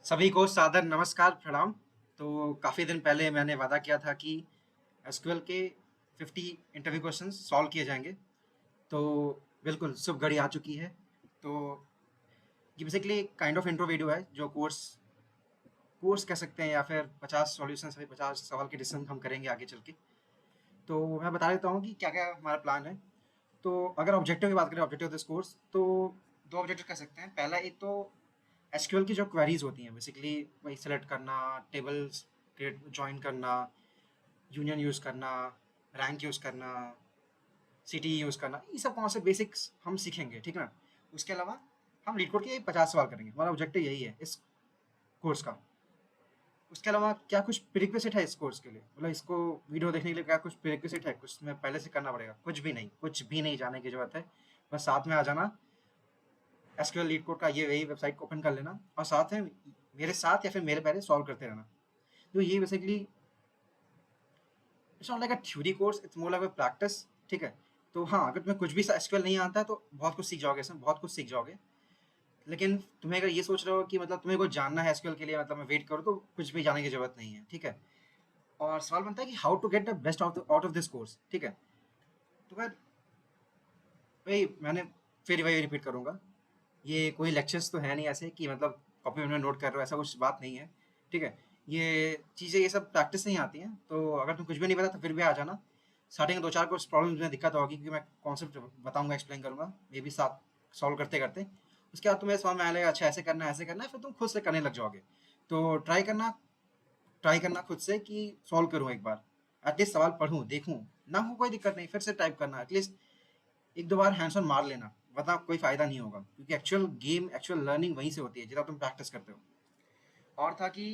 सभी को सादर नमस्कार प्रणाम। तो काफ़ी दिन पहले मैंने वादा किया था कि एसक्यूएल के 50 इंटरव्यू क्वेश्चंस सॉल्व किए जाएंगे। तो बिल्कुल शुभ घड़ी आ चुकी है। तो ये basically kind of intro video है जो कोर्स कोर्स कह सकते हैं या फिर 50 सॉल्यूशन सभी 50 सवाल के डिस्कशन हम करेंगे आगे चल के। तो मैं बता देता हूँ कि क्या क्या हमारा प्लान है। तो अगर ऑब्जेक्टिव की बात करें, ऑब्जेक्टिव ऑफ दिस कोर्स, तो दो ऑब्जेक्टिव कह सकते हैं। पहला एक तो एसक्यूएल की जो क्वेरीज होती हैं, बेसिकली वही सेलेक्ट करना, टेबल्स क्रिएट जॉइन करना, यूनियन यूज़ करना, रैंक यूज़ करना, सिटी यूज़ करना, ये सब कौन से बेसिक्स हम सीखेंगे, ठीक है ना। उसके अलावा हम लीड कोड के 50 सवाल करेंगे। हमारा ऑब्जेक्टिव यही है इस कोर्स का। उसके अलावा क्या कुछ प्रीरिक्विजिट है इस कोर्स के लिए, मतलब इसको वीडियो देखने के लिए क्या कुछ प्रीरिक्विजिट है, कुछ में पहले से करना पड़ेगा? कुछ भी नहीं, कुछ भी नहीं जाने की जरूरत है। बस साथ में आ जाना, एसक्यूएल लीड कोड का ये वही वेबसाइट को ओपन कर लेना और साथ में मेरे साथ या फिर मेरे पहले सॉल्व करते रहना। तो ये basically it's not like a theory course, it's more like a practice, ठीक है। तो हाँ, अगर तुम्हें कुछ भी एसक्यूएल नहीं आता है तो बहुत कुछ सीख जाओगे, इसमें बहुत कुछ सीख जाओगे। लेकिन तुम्हें अगर ये सोच रहे हो कि मतलब तुम्हें कुछ जानना है एसक्यूएल के लिए, मतलब मैं वेट करूँ, तो कुछ भी जानने की जरूरत नहीं है, ठीक है। और सवाल बनता है कि how to get the best out of this course, ठीक है। तो मैं वही मैंने फिर वही रिपीट करूंगा। ये कोई लेक्चर्स तो है नहीं ऐसे कि मतलब कॉपी में नोट कर रहे हो, ऐसा कुछ बात नहीं है, ठीक है। ये चीज़ें ये सब प्रैक्टिस से ही आती हैं। तो अगर तुम कुछ भी नहीं पता तो फिर भी आ जाना। स्टार्टिंग में दो चार कुछ प्रॉब्लम में दिक्कत होगी क्योंकि मैं कॉन्सेप्ट बताऊंगा, एक्सप्लेन करूंगा, मे बी साथ सॉल्व करते करते उसके बाद तुम्हें समझ में आएगा अच्छा ऐसे करना है, ऐसे करना है, फिर तुम खुद से करने लग जाओगे। तो ट्राई करना खुद से कि सॉल्व करूँ एक बार, एटलीस्ट सवाल पढ़ूँ देखूँ। ना हो कोई दिक्कत नहीं, फिर से टाइप करना, एटलीस्ट एक दो बार हैंड्स ऑन मार लेना, वरना कोई फायदा नहीं होगा क्योंकि एक्चुअल गेम, एक्चुअल लर्निंग वहीं से होती है जितना तुम प्रैक्टिस करते हो। और था कि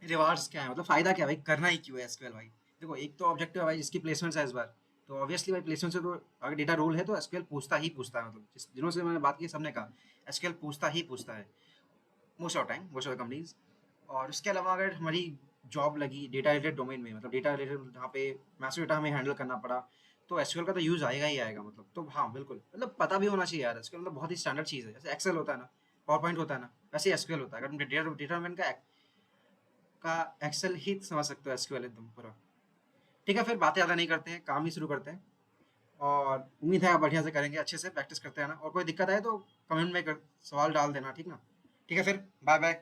रिवार्ड्स क्या है, मतलब फायदा क्या है भाई, करना ही क्यों है एसक्यूएल भाई। देखो, एक तो ऑब्जेक्टिव है भाई जिसकी प्लेसमेंट है इस बार। तो ऑब्वियसली भाई प्लेसमेंट से तो अगर डेटा रोल है तो एसक्यूएल पूछता ही पूछता है, मतलब जिनों से मैंने बात की सबने कहा एसक्यूएल पूछता ही पूछता है, most of time, most of the companies. और उसके अलावा अगर हमारी जॉब लगी डेटा रिलेटेड डोमेन में, मतलब डेटा रिलेटेड जहाँ पे मैसिव डेटा हमें हैंडल करना पड़ा, तो एसक्यूएल का तो यूज़ आएगा ही आएगा। मतलब तो हाँ बिल्कुल, मतलब पता भी होना चाहिए यार। एसक्यूएल मतलब बहुत ही स्टैंडर्ड चीज़ है, जैसे एक्सेल होता है ना, पावर पॉइंट होता है ना, वैसे एसक्यूएल होता है। अगर तुम डेटा डोमेन का एक्सेल ही समझ सकते हो एसक्यूएल एकदम पूरा। ठीक है, फिर बातें ज़्यादा नहीं करते हैं, काम ही शुरू करते हैं। और उम्मीद है आप बढ़िया से करेंगे, अच्छे से प्रैक्टिस करते हैं ना। और कोई दिक्कत आए तो कमेंट में सवाल डाल देना, ठीक ना। ठीक है, फिर बाय बाय।